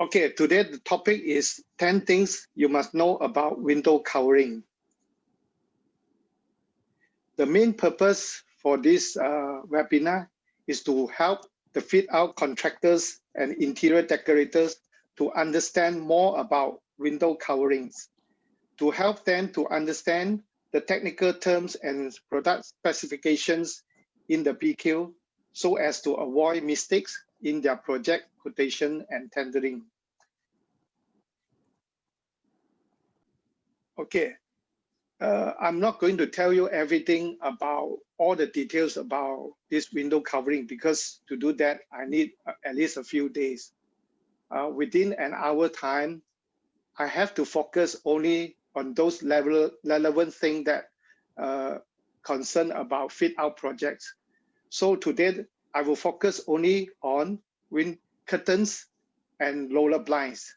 Okay, today the topic is 10 things you must know about window covering. The main purpose for this webinar is to help the fit-out contractors and interior decorators to understand more about window coverings, to help them to understand the technical terms and product specifications in the BQ so as to avoid mistakes in their project quotation and tendering. Okay, I'm not going to tell you everything about all the details about this window covering, because to do that, I need at least a few days. Within an hour time, I have to focus only on those relevant things that concern about fit out projects. So today, I will focus only on wind curtains and roller blinds.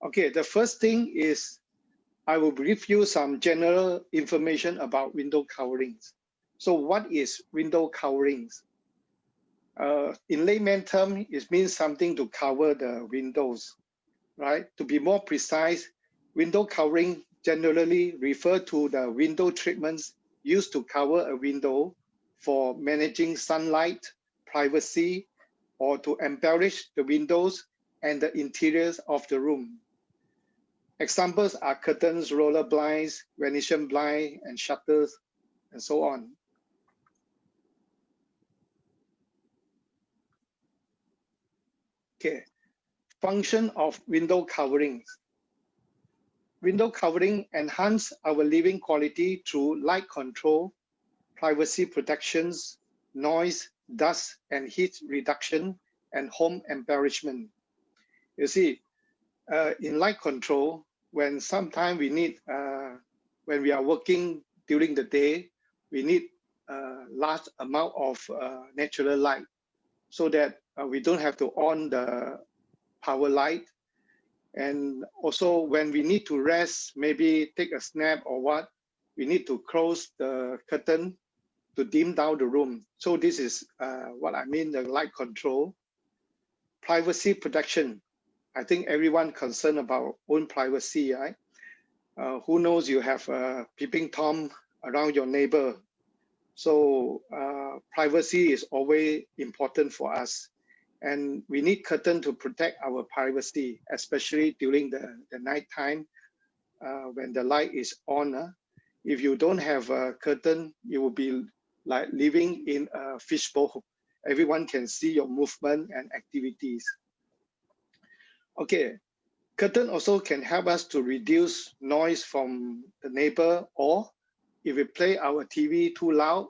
Okay, the first thing is I will brief you some general information about window coverings. So what is window coverings? In layman term, it means something to cover the windows, right? To be more precise, window covering generally refer to the window treatments used to cover a window for managing sunlight, privacy, or to embellish the windows and the interiors of the room. Examples are curtains, roller blinds, Venetian blind, and shutters, and so on. Okay, function of window coverings. Window covering enhance our living quality through light control, privacy protections, noise, dust, and heat reduction, and home embellishment. You see, in light control, when sometimes we need, when we are working during the day, we need a large amount of natural light so that we don't have to on the power light. And also when we need to rest, maybe take a nap or what, we need to close the curtain to dim down the room. So this is what I mean, the light control. Privacy protection. I think everyone concerned about own privacy, right? Who knows you have a peeping Tom around your neighbor. So privacy is always important for us. And we need curtain to protect our privacy, especially during the night time when the light is on. If you don't have a curtain, you will be like living in a fishbowl. Everyone can see your movement and activities. Okay, curtain also can help us to reduce noise from the neighbor, or if we play our TV too loud,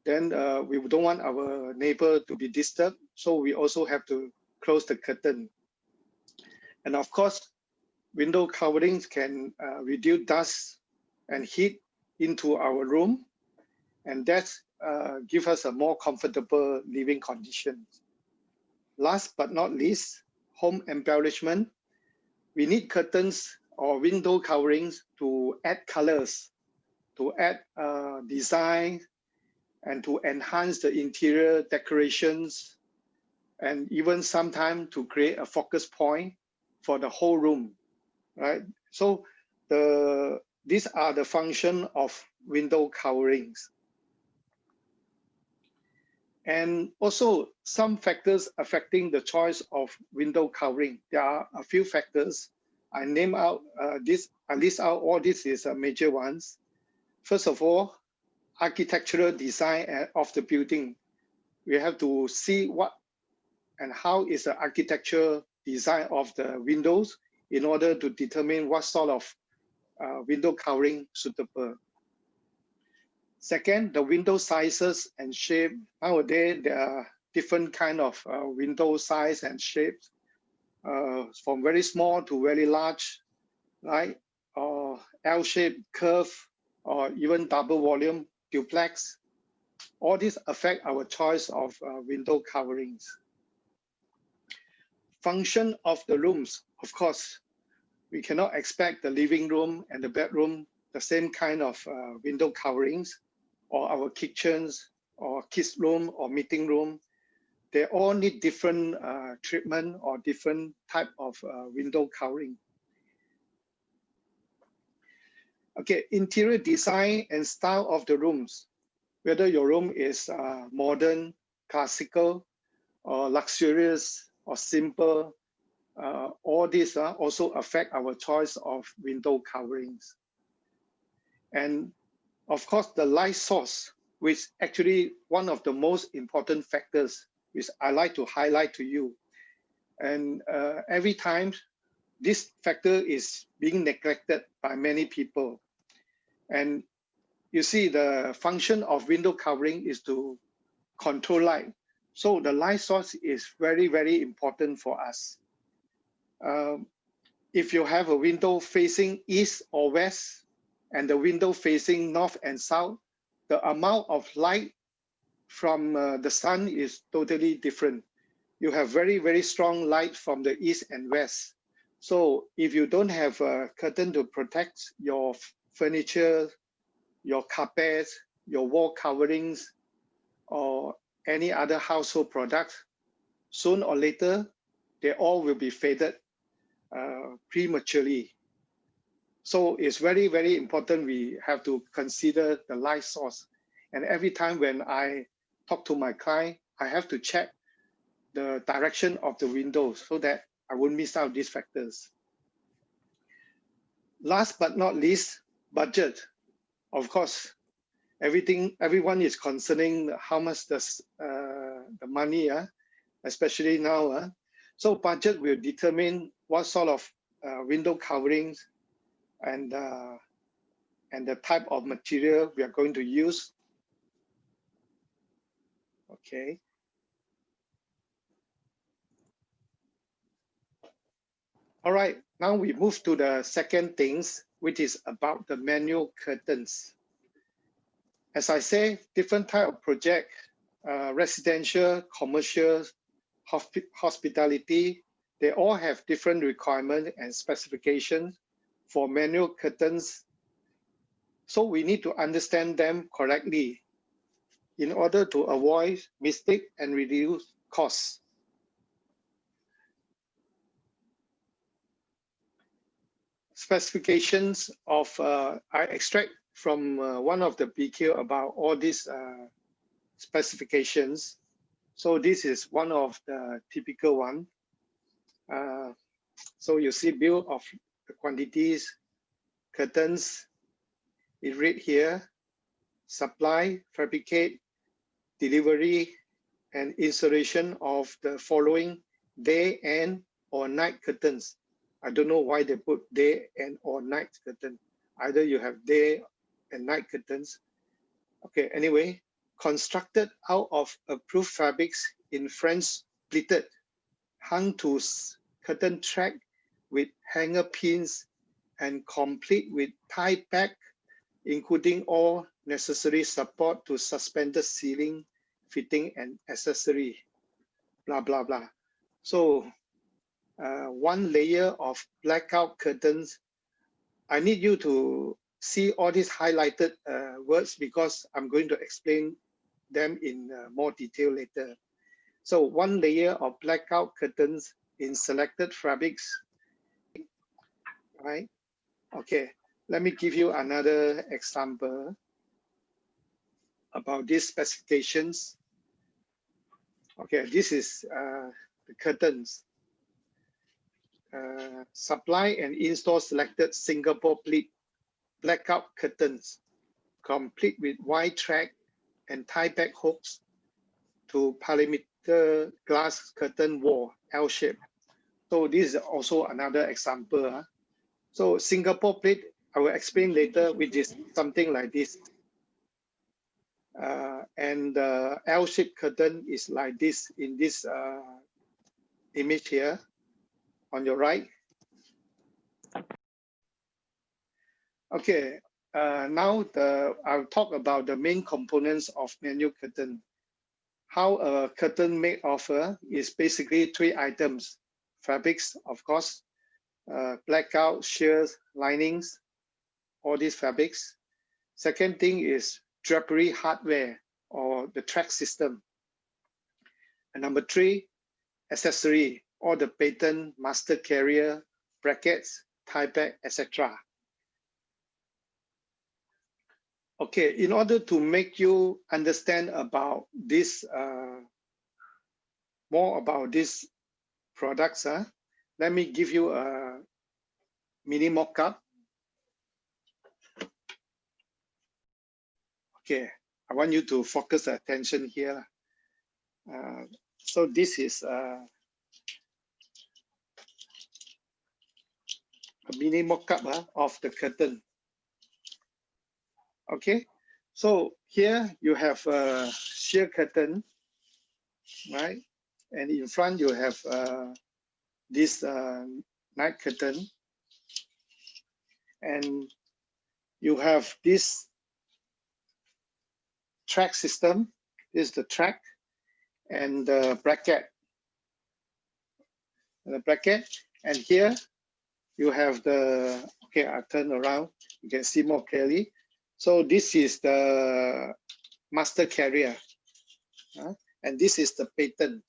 then we don't want our neighbor to be disturbed. So we also have to close the curtain. And of course, window coverings can reduce dust and heat into our room. And that gives us a more comfortable living conditions. Last but not least, home embellishment. We need curtains or window coverings to add colors, to add design, and to enhance the interior decorations, and even sometimes to create a focus point for the whole room, right? So these are the function of window coverings. And also some factors affecting the choice of window covering. There are a few factors. I name out I list out all these is major ones. First of all, architectural design of the building. We have to see what and how is the architectural design of the windows in order to determine what sort of window covering suitable. Second, the window sizes and shape. Nowadays, there are different kind of window size and shapes, from very small to very large, right? Or L-shaped curve, or even double volume duplex. All these affect our choice of window coverings. Function of the rooms. Of course, we cannot expect the living room and the bedroom the same kind of window coverings, or our kitchens or kids room or meeting room. they all need different treatment or different type of window covering. Okay, interior design and style of the rooms. Whether your room is modern, classical, or luxurious, or simple, all these also affect our choice of window coverings. And of course, the light source, which actually one of the most important factors, which I like to highlight to you. And every time this factor is being neglected by many people. And you see, the function of window covering is to control light. So the light source is very, very important for us. If you have a window facing east or west, and the window facing north and south, the amount of light from the sun is totally different. You have very, very strong light from the east and west. So if you don't have a curtain to protect your furniture, your carpets, your wall coverings, or any other household product, soon or later, they all will be faded prematurely. So it's very, very important we have to consider the light source. And every time when I talk to my client, I have to check the direction of the windows so that I won't miss out these factors. Last but not least, budget. Of course, everyone is concerning how much does the money, especially now. So budget will determine what sort of window coverings and the type of material we are going to use. Okay. All right, now we move to the second things, which is about the manual curtains. As I say, different type of project, residential, commercial, hospitality, they all have different requirements and specifications for manual curtains. So we need to understand them correctly in order to avoid mistake and reduce costs. Specifications of, I extract from one of the BQ about all these specifications. So this is one of the typical one. So you see bill of the quantities, curtains, it read here, supply, fabricate, delivery, and installation of the following day and or night curtains. I don't know why they put day and or night curtain. Either you have day and night curtains. Okay, anyway, constructed out of approved fabrics in French pleated, hung to curtain track with hanger pins and complete with tie back, including all necessary support to suspended ceiling, fitting and accessory, blah, blah, blah. So one layer of blackout curtains. I need you to see all these highlighted words because I'm going to explain them in more detail later. So one layer of blackout curtains in selected fabrics, right? Okay, let me give you another example about these specifications. Okay, this is the curtains. Supply and install selected Singapore pleat blackout curtains, complete with wide track and tie back hooks to perimeter glass curtain wall, L shape. So this is also another example. So Singapore pleat, I will explain later, which is something like this. And the L-shaped curtain is like this in this image here on your right. Okay, now I'll talk about the main components of manual curtain. How a curtain made of is basically 3 items: fabrics, of course, blackout, shears, linings, all these fabrics. Second thing is drapery hardware or the track system. And number 3, accessory, all the patent, master carrier, brackets, tie back, etc. Okay, in order to make you understand about this, more about these products, let me give you a mini mock-up. Okay, I want you to focus attention here. So this is a mini mock-up of the curtain. Okay, so here you have a sheer curtain, right? And in front you have this night curtain, and you have this track system. This is the track and the bracket. And here you have the, okay, I'll turn around, you can see more clearly. So this is the master carrier, and this is the patent.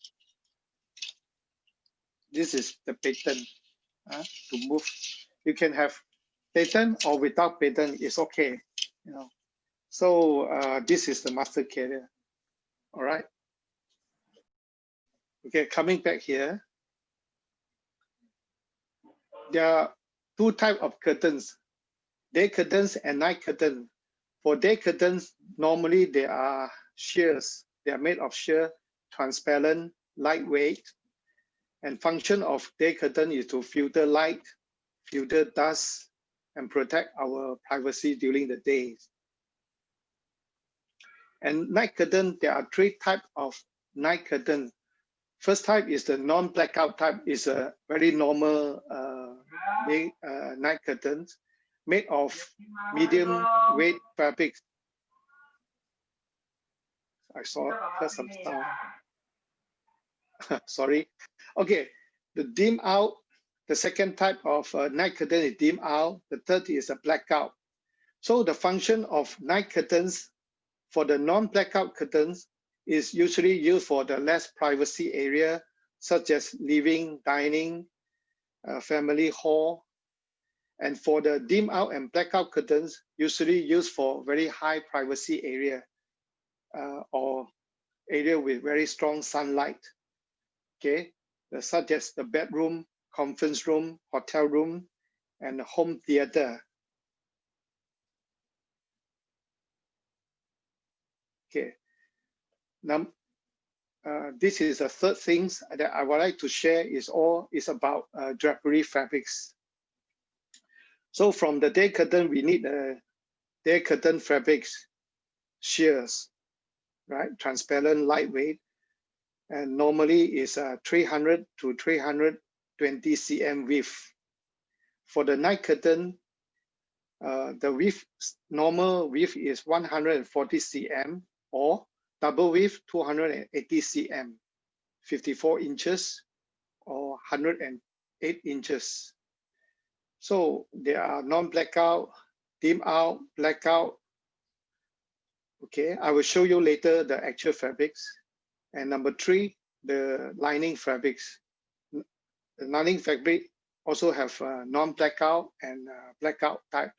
This is the patent to move. You can have patent or without patent, it's okay, you know. So this is the master carrier. All right. Okay, coming back here, there are 2 types of curtains, day curtains and night curtain. For day curtains, normally they are shears. They are made of sheer, transparent, lightweight, and function of day curtain is to filter light, filter dust, and protect our privacy during the day. And night curtain, there are 3 types of night curtain. First type is the non-blackout type, is a very normal night curtain made of medium weight fabric. I heard some sound. Sorry. Okay, the dim out. The second type of night curtain is dim out. The third is a blackout. So the function of night curtains for the non-blackout curtains is usually used for the less privacy area, such as living, dining, family hall. And for the dim out and blackout curtains, usually used for very high privacy area or area with very strong sunlight. Okay, such as the bedroom, conference room, hotel room, and home theater. Okay, now this is the third thing that I would like to share is about drapery fabrics. So from the day curtain, we need the day curtain fabrics, shears, right? Transparent, lightweight, and normally is 300 to 320 cm width. For the night curtain, the width, normal width is 140 cm or double width 280 cm, 54 inches or 108 inches. So there are non-blackout, dim out, blackout. Okay, I will show you later the actual fabrics. And number 3, the lining fabrics. The lining fabric also have non-blackout and blackout type.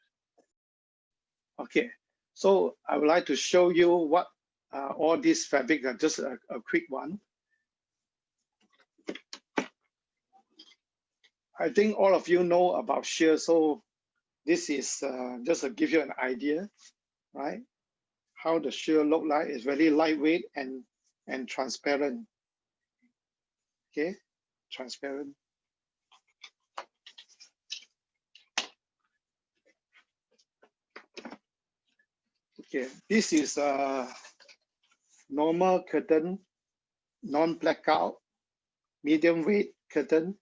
Okay, so I would like to show you what all these fabrics are, just a quick one. I think all of you know about shear, so this is just to give you an idea, right? How the shear look like. It's very lightweight and transparent. Okay, transparent. Okay, this is a normal curtain, non-blackout, medium weight curtain.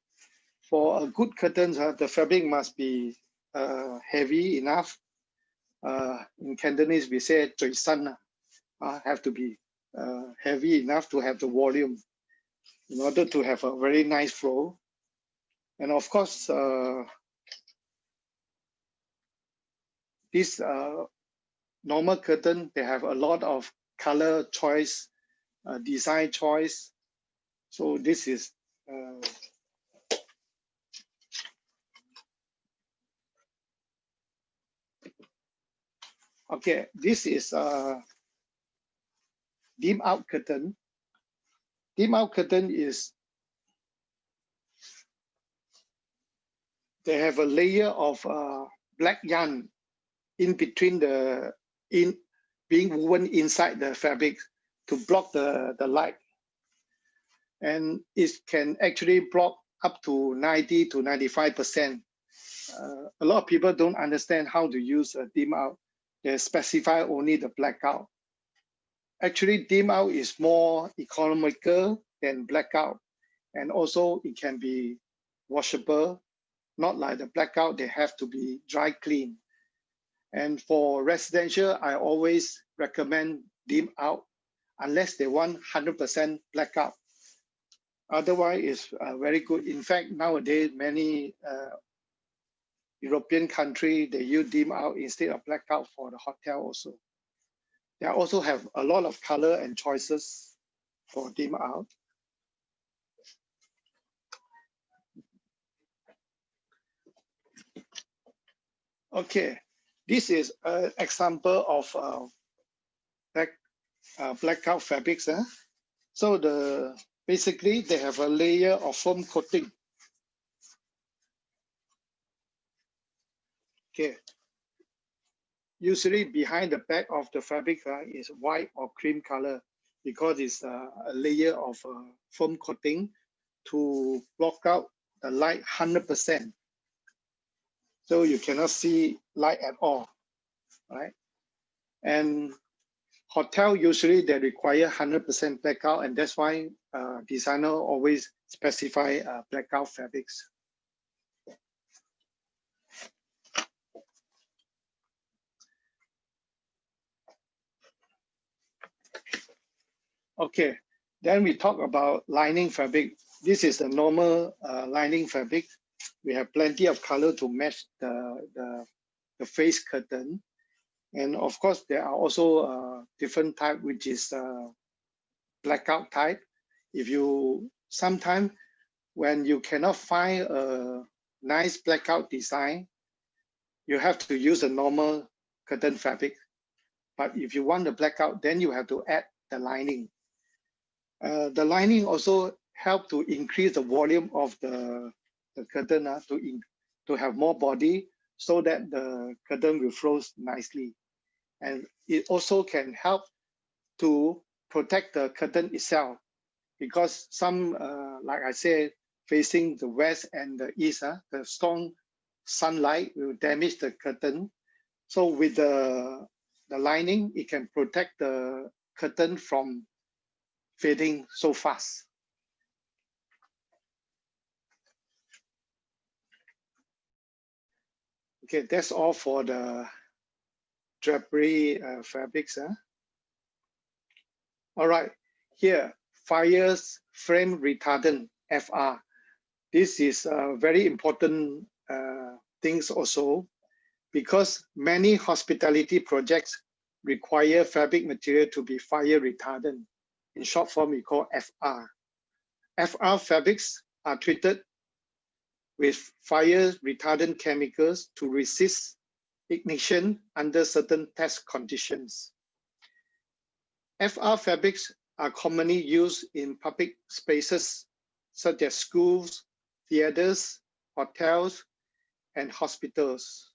For a good curtain, the fabric must be heavy enough. In Cantonese, we say "cui san," have to be heavy enough to have the volume in order to have a very nice flow. And of course, this normal curtain, they have a lot of color choice, design choice, So this is okay. This is dim out curtain. Dim out curtain is they have a layer of black yarn in between being woven inside the fabric to block the light, and it can actually block up to 90 to 95%. A lot of people don't understand how to use a dim out. They specify only the blackout. Actually, dim out is more economical than blackout, and also it can be washable, not like the blackout, they have to be dry clean. And for residential, I always recommend dim out unless they want 100% blackout. Otherwise, it's very good. In fact, nowadays, many European countries, they use dim out instead of blackout for the hotel also. They also have a lot of color and choices for dim out. Okay, this is an example of blackout fabrics. So basically they have a layer of foam coating. Okay. Usually behind the back of the fabric is white or cream color because it's a layer of foam coating to block out the light 100%. So you cannot see light at all, right? And hotel usually they require 100% blackout, and that's why designer always specify blackout fabrics. Okay, then we talk about lining fabric. This is the normal lining fabric. We have plenty of color to match the face curtain. And of course, there are also different type, which is blackout type. If you sometimes when you cannot find a nice blackout design, you have to use a normal curtain fabric. But if you want the blackout, then you have to add the lining. The lining also help to increase the volume of the curtain to have more body so that the curtain will flow nicely. And it also can help to protect the curtain itself because some, like I said, facing the west and the east, the strong sunlight will damage the curtain. So with the lining, it can protect the curtain from fading so fast. Okay, that's all for the drapery fabrics. All right, here, FIRE's frame retardant, FR. This is very important things also because many hospitality projects require fabric material to be fire retardant. In short form, we call FR. FR fabrics are treated with fire retardant chemicals to resist ignition under certain test conditions. FR fabrics are commonly used in public spaces such as schools, theaters, hotels, and hospitals.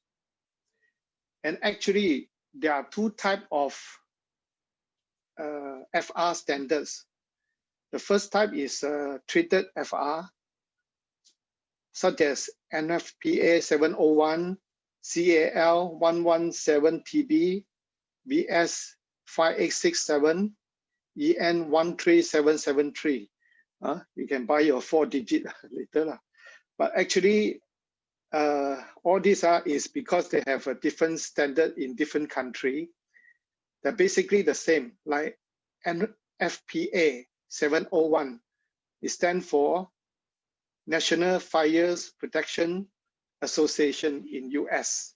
And actually, there are two types of FR standards. The first type is treated FR, such as NFPA 701, CAL 117TB, BS 5867, EN 13773. You can buy your 4-digit later. But actually, all these is because they have a different standard in different countries. They're basically the same, like NFPA 701. It stands for National Fire Protection Association in US.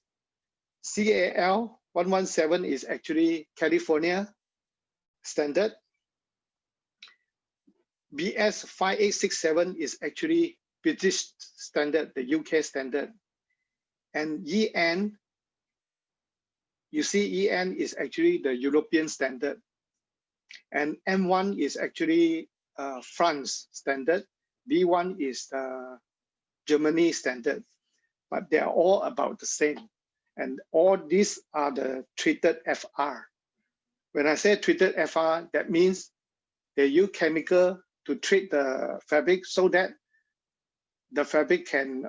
CAL 117 is actually California standard. BS 5867 is actually British standard, the UK standard. And EN, you see EN is actually the European standard. And M1 is actually France standard. B1 is the Germany standard. But they are all about the same. And all these are the treated FR. When I say treated FR, that means they use chemical to treat the fabric so that the fabric can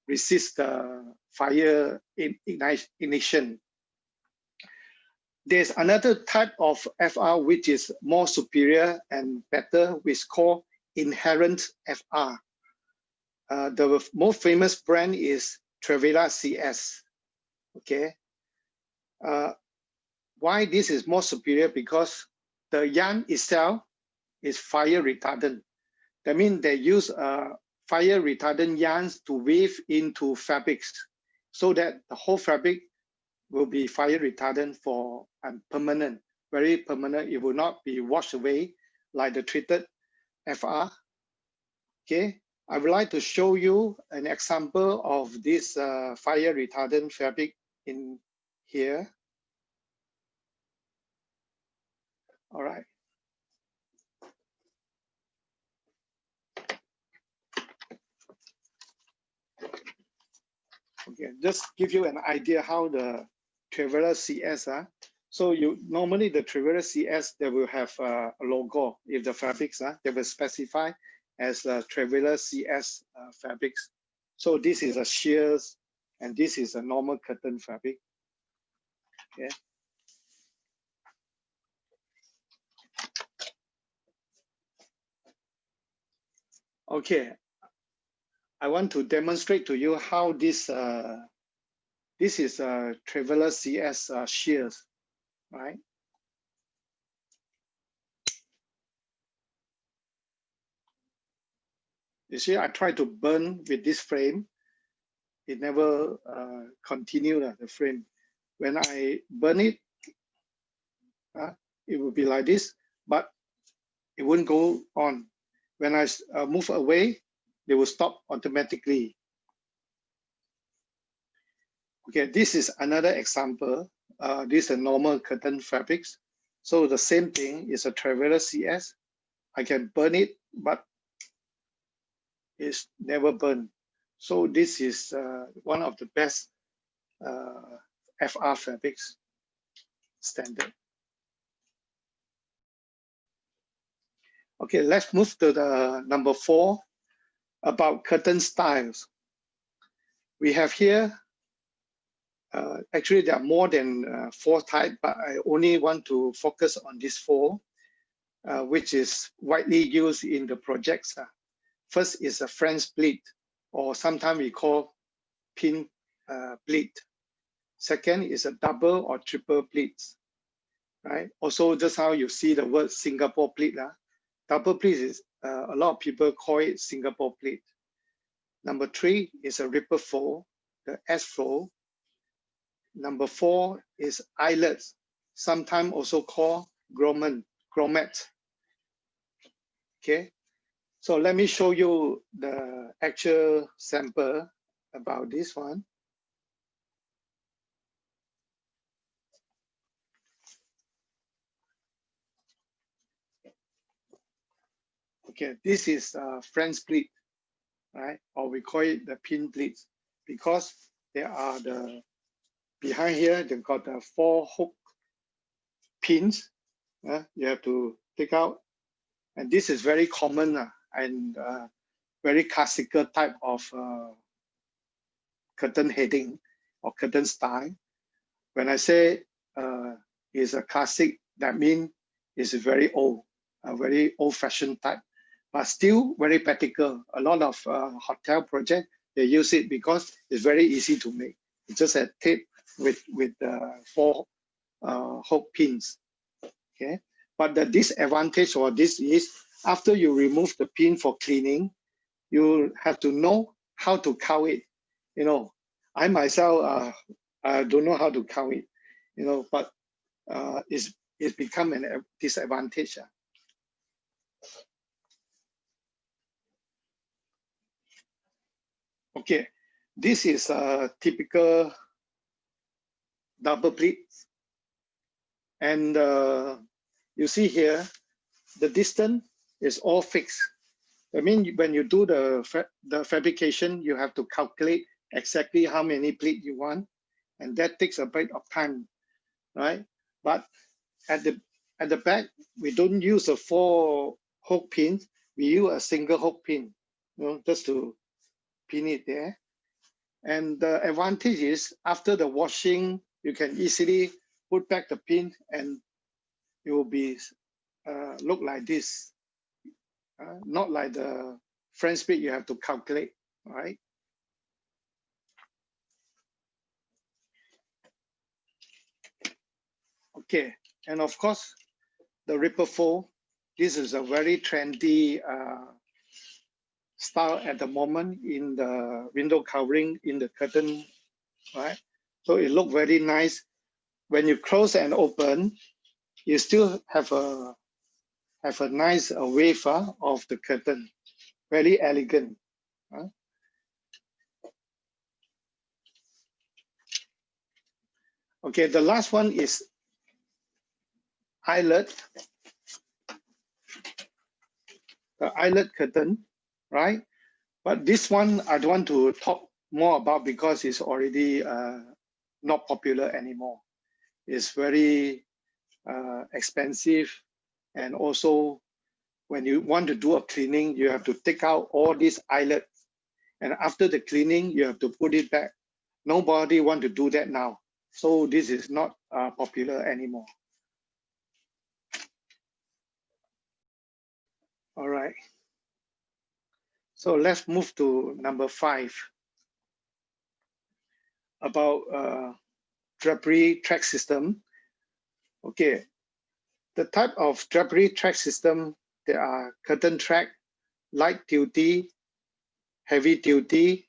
resist the fire ignition. There's another type of FR which is more superior and better, which is called inherent FR. The most famous brand is Trevela CS. Okay. Why this is more superior? Because the yarn itself is fire retardant. That means they use fire retardant yarns to weave into fabrics so that the whole fabric will be fire retardant for permanent, very permanent. It will not be washed away like the treated FR. Okay, I would like to show you an example of this fire retardant fabric in here. All right. Okay, just give you an idea how the Trevela CS are. So you normally the Trevela CS, they will have a logo. If the fabrics are, they will specify as Trevela CS fabrics. So this is a shears and this is a normal cotton fabric. Okay. Okay, I want to demonstrate to you how this is a Trevela CS shears, right? You see, I tried to burn with this frame. It never continued the frame. When I burn it, it will be like this, but it wouldn't go on. When I move away, they will stop automatically. Okay, this is another example. This is a normal cotton fabrics. So the same thing is a Trevela CS. I can burn it, but it's never burned. So this is one of the best FR fabrics standard. Okay, let's move to the number 4 about curtain styles. We have here, actually there are more than 4 types, but I only want to focus on these 4, which is widely used in the projects. First is a French pleat, or sometimes we call pin pleat. Second is a double or triple pleats, right? Also, just how you see the word Singapore pleat. Double pleat is, a lot of people call it Singapore pleat. Number 3 is a ripple fold, the S fold. Number 4 is eyelets, sometimes also called grommet. Okay, so let me show you the actual sample about this one. Okay, this is French pleat, right? Or we call it the pin pleats, because there are the behind here. They've got the 4 hook pins. You have to take out, and this is very common and very classical type of curtain heading or curtain style. When I say it's a classic, that means it's very old, a very old-fashioned type, but still very practical. A lot of hotel projects, they use it because it's very easy to make. It's just a tape with 4 hook pins. Okay, but the disadvantage of this is after you remove the pin for cleaning, you have to know how to count it. You know, I myself I don't know how to count it. You know, but it's become a disadvantage. Okay, this is a typical double pleat, and you see here the distance is all fixed. I mean, when you do the fabrication, you have to calculate exactly how many pleat you want, and that takes a bit of time, right? But at the back, we don't use a 4 hook pin. We use a single hook pin, just to pin it there. And the advantage is after the washing, you can easily put back the pin, and it will be look like this, not like the French split you have to calculate, right? Okay, and of course, the ripple fold. This is a very trendy style at the moment in the window covering, in the curtain, right? So it looks very nice. When you close and open, you still have a nice wave of the curtain, very elegant. Okay, the last one is eyelet, the eyelet curtain, right? But this one I don't want to talk more about because it's already not popular anymore. It's very expensive, and also when you want to do a cleaning, you have to take out all these eyelets, and after the cleaning, you have to put it back. Nobody want to do that now, so this is not popular anymore. All right. So let's move to number 5 about drapery track system. Okay, the type of drapery track system, there are curtain track, light duty, heavy duty,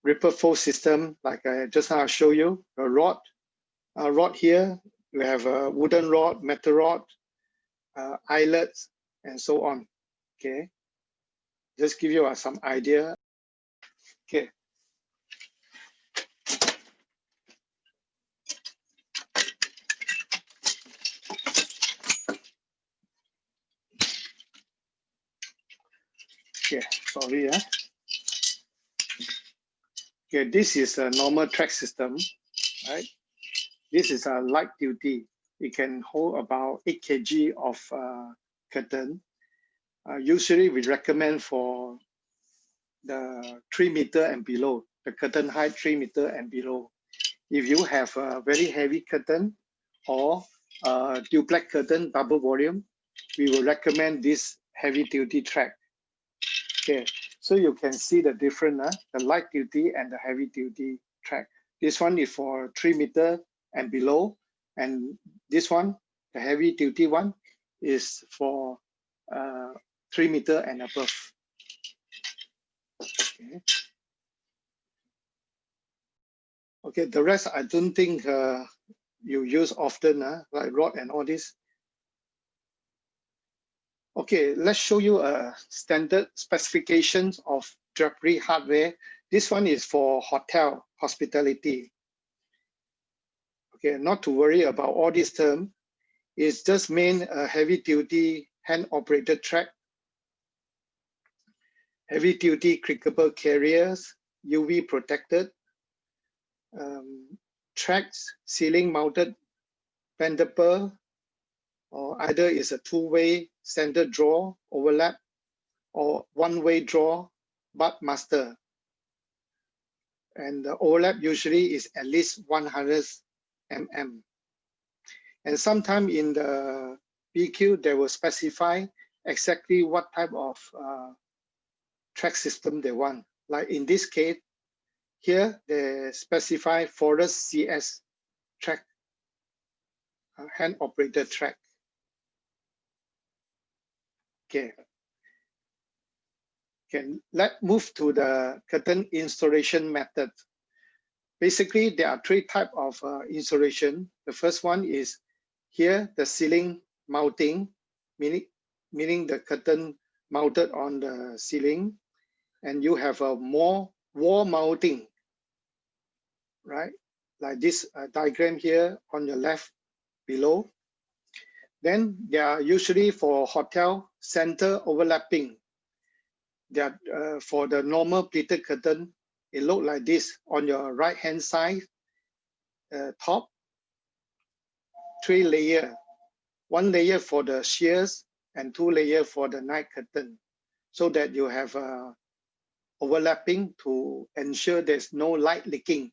ripple fold system, like I just now show you, a rod here, we have a wooden rod, metal rod, eyelets, and so on. Okay, just give you some idea. Okay. Okay, sorry. Okay, this is a normal track system, right? This is a light duty. It can hold about 8 kg of curtain. Usually we recommend for the 3 meter and below, the curtain height 3 meter and below. If you have a very heavy curtain or duplex curtain, double volume, we will recommend this heavy duty track. Okay, so you can see the difference, the light duty and the heavy duty track. This one is for 3 meter and below, and this one, the heavy duty one, is for 3 meter and above. Okay. Okay, the rest I don't think you use often, like rod and all this. Okay, let's show you a standard specifications of drapery hardware. This one is for hotel hospitality. Okay, not to worry about all this term. It's just main heavy duty hand operated track, heavy duty clickable carriers, UV protected, tracks, ceiling mounted bendable, or either is a two-way center draw overlap or one-way draw butt master. And the overlap usually is at least 100 mm. And sometime in the BQ, they will specify exactly what type of track system they want. Like in this case, here they specify Forest CS track, hand operated track. Okay. Okay, let's move to the curtain installation method. Basically, there are 3 types of installation. The first one is here, the ceiling mounting, meaning the curtain mounted on the ceiling. and you have a more wall mounting, right? Like this diagram here on your left below. Then they are usually for hotel center overlapping. They are for the normal pleated curtain. It look like this on your right hand side, top, 3 layer, 1 layer for the shears and 2 layer for the night curtain, so that you have overlapping to ensure there's no light leaking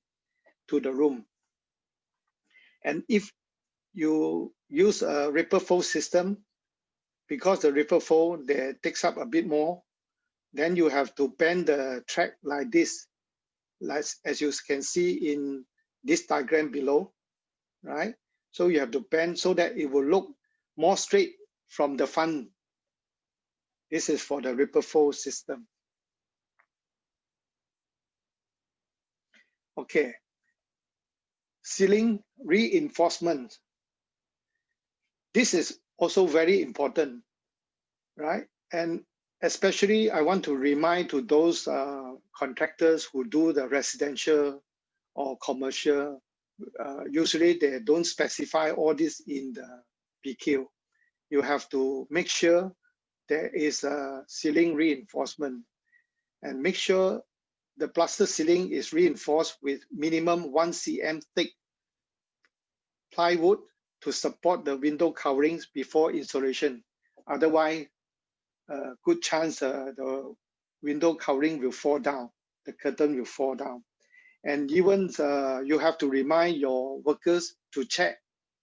to the room. And if you use a ripper fold system, because the ripper fold that takes up a bit more, then you have to bend the track like this, like as you can see in this diagram below, right? So you have to bend so that it will look more straight from the front. This is for the ripper fold system. Okay, ceiling reinforcement. This is also very important, right? And especially I want to remind to those contractors who do the residential or commercial, usually they don't specify all this in the PQ. You have to make sure there is a ceiling reinforcement, and make sure the plaster ceiling is reinforced with minimum 1 cm thick plywood to support the window coverings before installation. Otherwise, good chance the window covering will fall down, the curtain will fall down. And even you have to remind your workers to check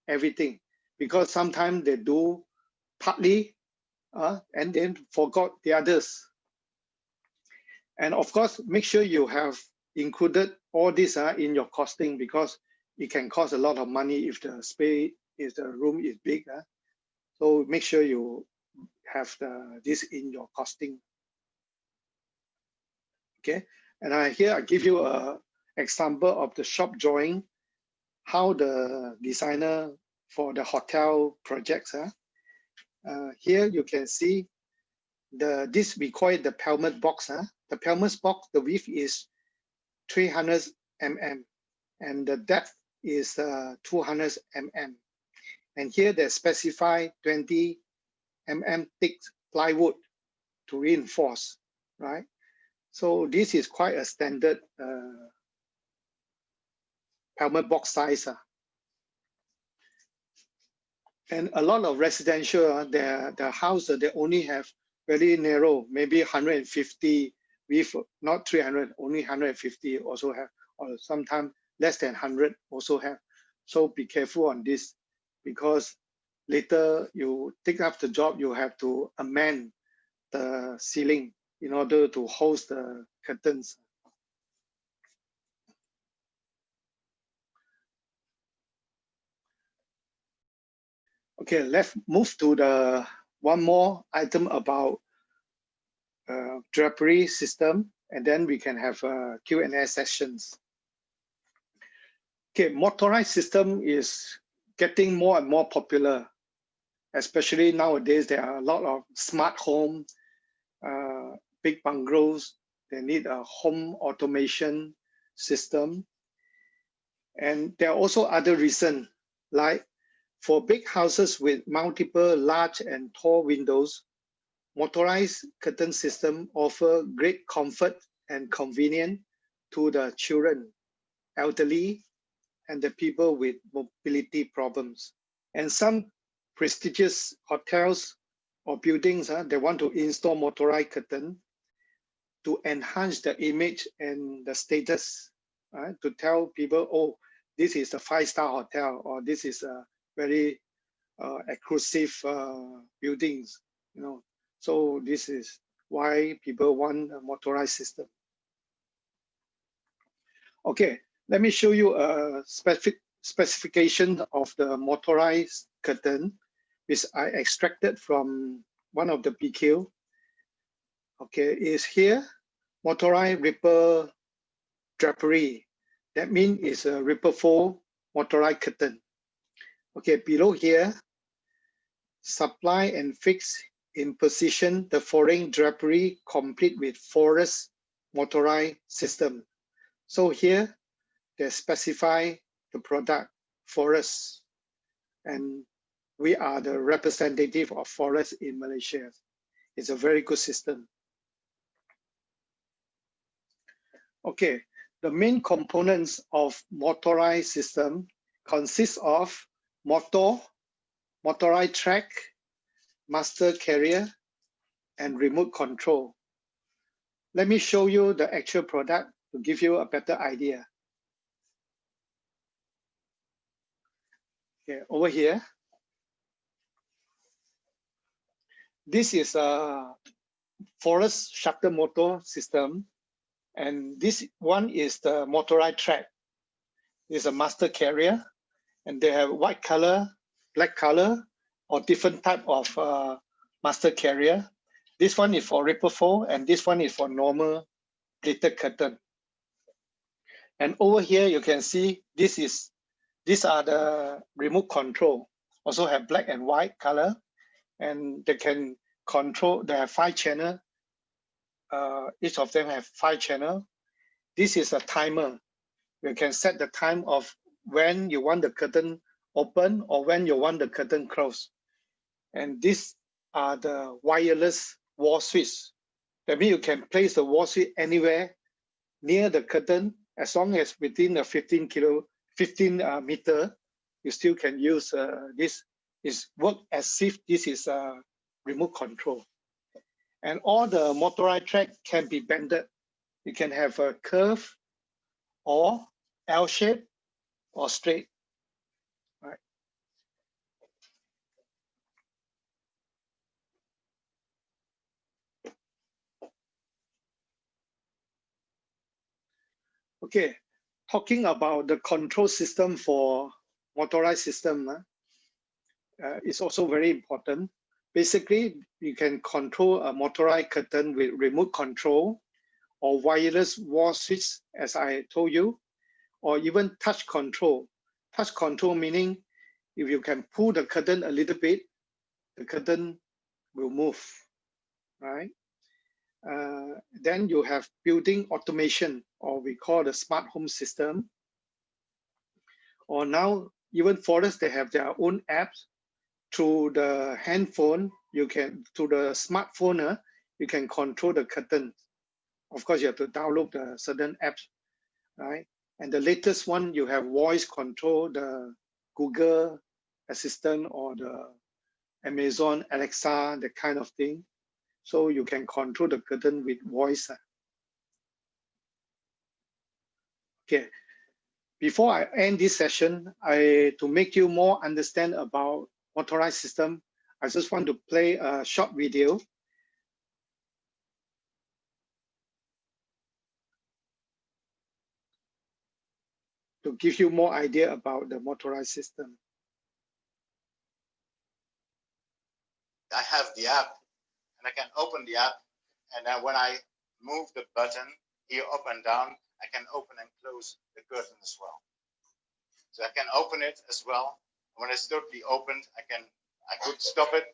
everything, because sometimes they do partly and then forgot the others. And of course, make sure you have included all this in your costing, because it can cost a lot of money if the space, if the room is big. So make sure you have this in your costing. Okay, and here I give you a example of the shop drawing, how the designer for the hotel projects. Here you can see this, we call it the Pelmet box. The Pelmet box, the width is 300 mm and the depth is 200 mm. And here they specify 20 mm thick plywood to reinforce, right? So this is quite a standard Pelmet box size. And a lot of residential, the house, they only have very narrow, maybe 150 with not 300, only 150 also have, or sometimes less than 100 also have. So be careful on this, because later you take up the job, you have to amend the ceiling in order to host the curtains. Okay, let's move to the one more item about drapery system, and then we can have Q&A sessions. Okay, motorized system is getting more and more popular, especially nowadays. There are a lot of smart home, big bungalows. They need a home automation system. And there are also other reasons, like for big houses with multiple large and tall windows, motorized curtain system offer great comfort and convenience to the children, elderly, and the people with mobility problems. And some prestigious hotels or buildings, they want to install motorized curtain to enhance the image and the status, to tell people, oh, this is a 5-star hotel, or this is a very exclusive buildings, you know. So this is why people want a motorized system. Okay, let me show you a specification of the motorized curtain, which I extracted from one of the PQ. Okay, is here, motorized ripper drapery. That means it's a ripper fold motorized curtain. Okay, below here, supply and fix in position the foreign drapery complete with forest motorized system. So here they specify the product for us, and we are the representative of forest in Malaysia. It's a very good system. Okay, the main components of motorized system consist of motorized track, master carrier, and remote control. Let me show you the actual product to give you a better idea. Okay, over here, this is a forest shuttle motor system, and this one is the motorized track. It's a master carrier, and they have white color, black color, or different type of master carrier. This one is for ripple fold, and this one is for normal plated curtain. And over here, you can see these are the remote control. Also have black and white color, and they can control. They have 5 channel. Each of them have 5 channel. This is a timer. You can set the time of when you want the curtain open or when you want the curtain closed. And these are the wireless wall switch. That means you can place the wall switch anywhere near the curtain, as long as within a 15 meter, you still can use this. Is work as if this is a remote control. And all the motorized track can be bended. You can have a curve or L shape or straight. Right. Okay, talking about the control system for motorized system is also very important. Basically, you can control a motorized curtain with remote control or wireless wall switch, as I told you, or even touch control. Touch control meaning if you can pull the curtain a little bit, the curtain will move, right? Then you have building automation, or we call the smart home system. Or now even forests, they have their own apps. Through the handphone, you can, through the smartphone, you can control the curtain. Of course, you have to download the certain apps, right? And the latest one, you have voice control, the Google Assistant or the Amazon Alexa, that kind of thing. So you can control the curtain with voice. Okay. Before I end this session, to make you more understand about motorized system, I just want to play a short video. To give you more idea about the motorized system. I have the app, and I can open the app, and then when I move the button here up and down, I can open and close the curtain as well. So I can open it as well. When it's totally opened, I could stop it,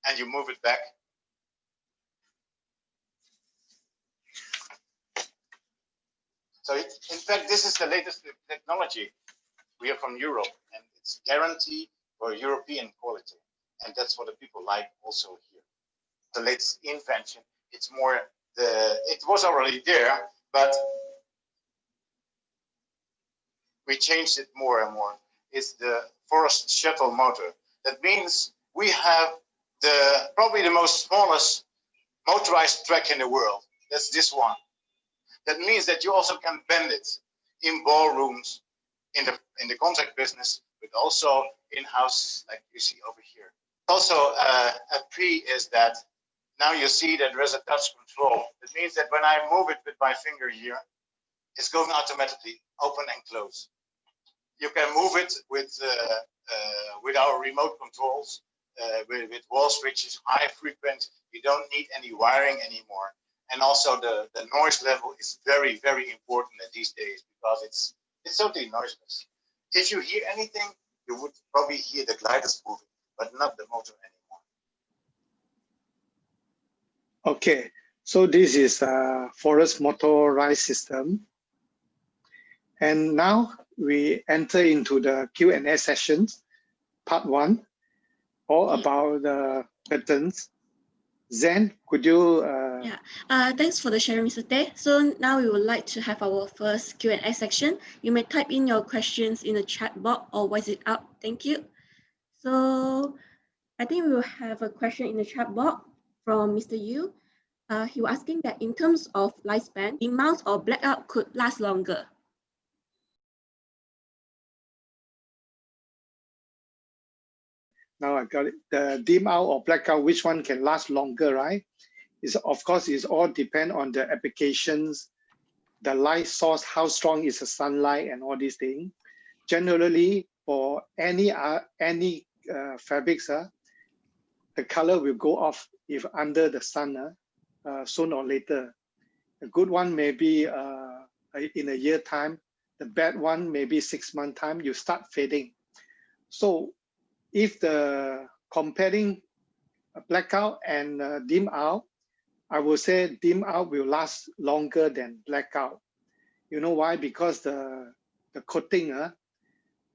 and you move it back. So in fact, this is the latest technology. We are from Europe, and it's guaranteed for European quality. And that's what the people like also here. The latest invention, it's more it was already there, but we changed it more and more. It's the forest shuttle motor. That means we have probably the most smallest motorized track in the world. That's this one. That means that you also can bend it in ballrooms, in the contract business, but also in-house, like you see over here. Also, a P is that now you see that there is a touch control. It means that when I move it with my finger here, it's going automatically open and close. You can move it with our remote controls, with wall switches, high frequency. You don't need any wiring anymore. And also the noise level is very, very important these days because it's totally noiseless. If you hear anything, you would probably hear the gliders moving, but not the motor anymore. Okay, so this is a forest motorized system. And now we enter into the Q&A sessions, part 1, all about the curtains. Zen, could you? Thanks for the sharing, Mr. Teh. So now we would like to have our first Q&A section. You may type in your questions in the chat box or voice it out. Thank you. So I think we will have a question in the chat box from Mr. Yu. He was asking that in terms of lifespan, dim out or blackout could last longer. Now I got it. The dim out or blackout, which one can last longer, right? Of course, it's all depend on the applications, the light source, how strong is the sunlight and all these things. Generally, for any fabrics, the color will go off if under the sun sooner or later. A good one may be in a year time. The bad one maybe 6 month time, you start fading. So if the comparing a blackout and dim out, I would say dim out will last longer than blackout. You know why? Because the coating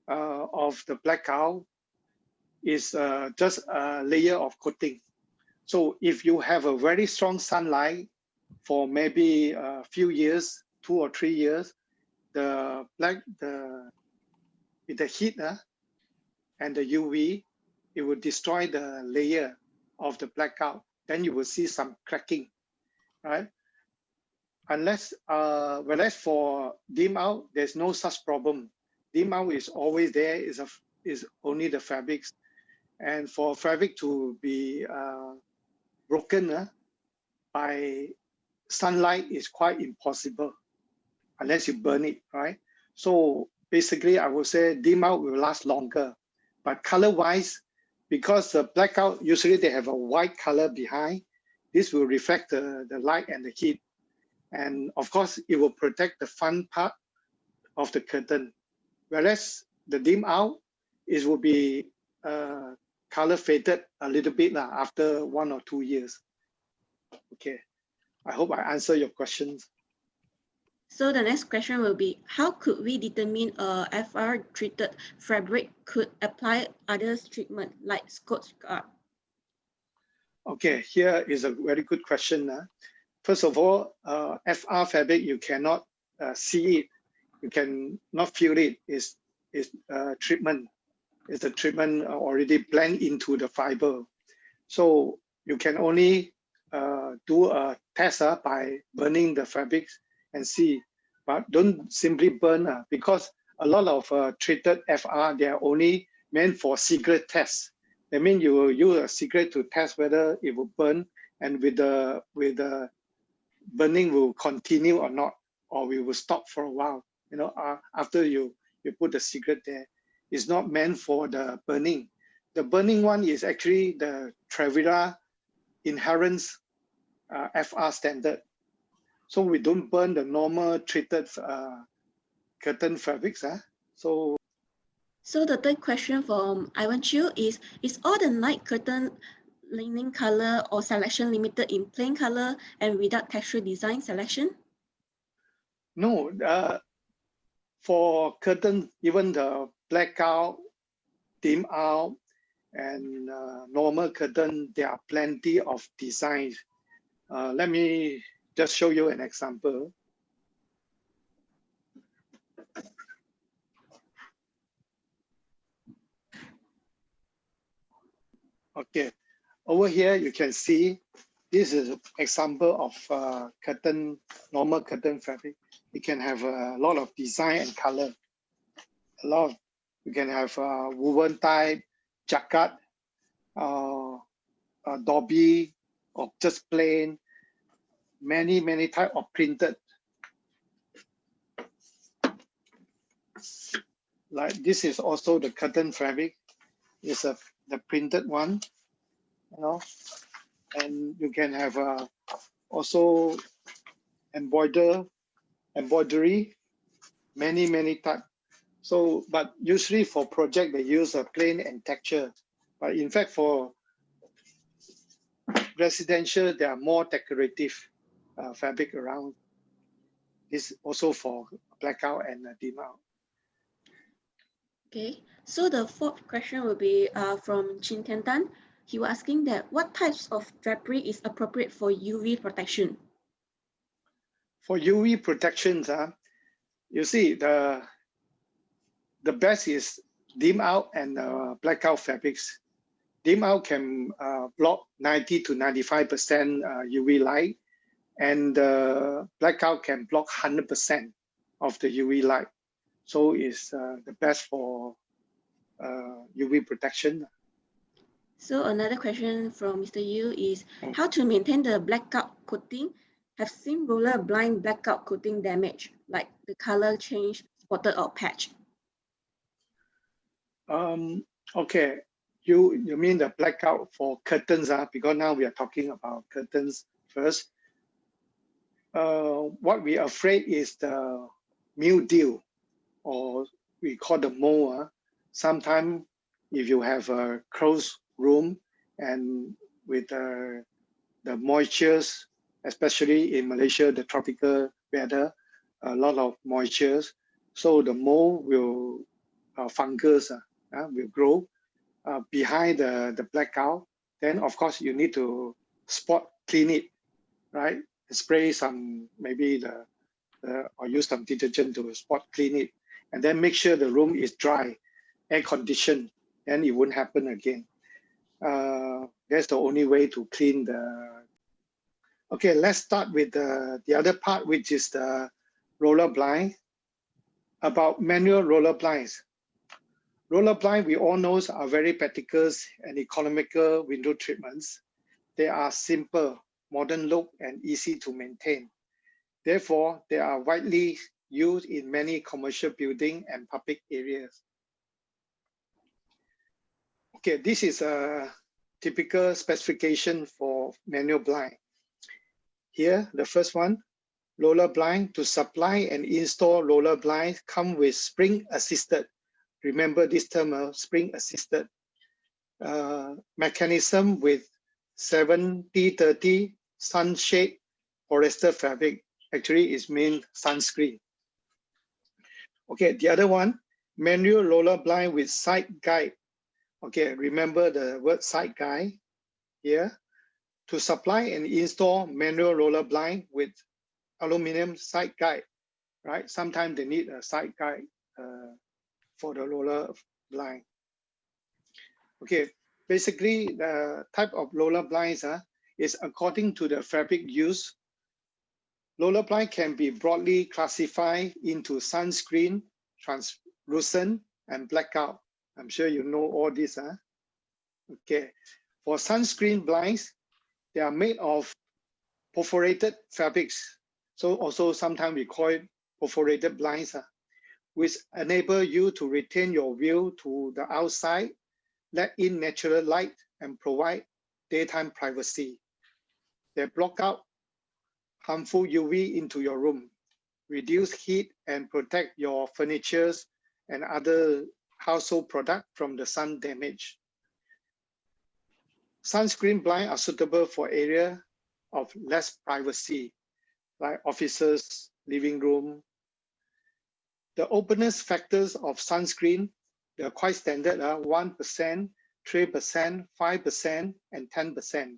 of the blackout is just a layer of coating. So if you have a very strong sunlight for maybe a few years, 2 or 3 years, with the heat and the UV, it will destroy the layer of the blackout. Then you will see some cracking, right? Whereas for dim out, there's no such problem. Dim out is always there, is only the fabrics. And for fabric to be broken by sunlight is quite impossible unless you burn it, right? So basically, I would say dim out will last longer. But color-wise, because the blackout, usually they have a white color behind, this will reflect the light and the heat. And of course, it will protect the front part of the curtain. Whereas the dim out, it will be color faded a little bit after 1 or 2 years. Okay, I hope I answer your questions. So the next question will be, how could we determine a FR treated fabric could apply other treatment like Scotch guard? Okay, here is a very good question. First of all, FR fabric, you cannot see it. You cannot feel it. It's treatment. It's a treatment already blend into the fiber. So you can only do a test by burning the fabrics and see, but don't simply burn because a lot of treated FR, they are only meant for cigarette tests. That means you will use a cigarette to test whether it will burn, and with the burning will continue or not, or we will stop for a while. You know, after you put the cigarette there, it's not meant for the burning. The burning one is actually the Trevira inherent FR standard. So we don't burn the normal treated curtain fabrics. So the third question from Ivan Chiu is all the night curtain linen color or selection limited in plain color and without texture design selection? No, for curtain, even the blackout, dim out, and normal curtain, there are plenty of designs. Let me just show you an example. Okay, over here you can see this is an example of curtain, normal curtain fabric. You can have a lot of design and color. You can have woven type, jacquard, dobby, or just plain. Many type of printed. Like this is also the curtain fabric. It's the printed one, you know, and you can have also embroidery, many type. So, but usually for project they use a plain and texture. But in fact, for residential, there are more decorative fabric around. This also for blackout and dim out. Okay, so the fourth question will be from Chin Tian Tan. He was asking that what types of drapery is appropriate for UV protection? For UV protections, you see the best is dim out and blackout fabrics. Dim out can block 90 to 95% UV light, and blackout can block 100% of the UV light. So it's the best for UV protection. So another question from Mr. Yu is how to maintain the blackout coating. Have seen roller blind blackout coating damage, like the color change, spotted or patch. Okay, you mean the blackout for curtains, because now we are talking about curtains first. What we are afraid is the mildew, or we call the mold. Sometimes if you have a closed room and with the moistures, especially in Malaysia, the tropical weather, a lot of moistures, so the mold will fungus will grow behind the blackout. Then of course you need to spot clean it, right? Spray some, maybe or use some detergent to spot clean it, and then make sure the room is dry, air conditioned, and it won't happen again. That's the only way to clean the. Okay, let's start with the other part, which is the roller blind. About manual roller blinds. Roller blind, we all know, are very practical and economical window treatments. They are simple, modern look, and easy to maintain. Therefore, they are widely used in many commercial buildings and public areas. Okay, this is a typical specification for manual blind. Here, the first one, roller blind. To supply and install roller blinds come with spring assisted. Remember this term, spring assisted mechanism with 70-30 sunshade polyester fabric. Actually, it means sunscreen. Okay, the other one, manual roller blind with side guide. Okay, remember the word side guide here. To supply and install manual roller blind with aluminum side guide, right? Sometimes they need a side guide for the roller blind. Okay, basically the type of roller blinds is according to the fabric used. Roller blind can be broadly classified into sunscreen, translucent, and blackout. I'm sure you know all this. Okay, for sunscreen blinds, they are made of perforated fabrics. So also sometimes we call it perforated blinds, which enable you to retain your view to the outside, let in natural light, and provide daytime privacy. They block out harmful UV into your room, reduce heat, and protect your furniture and other household products from the sun damage. Sunscreen blinds are suitable for areas of less privacy, like offices, living room. The openness factors of sunscreen, they're quite standard, 1%, 3%, 5%, and 10%,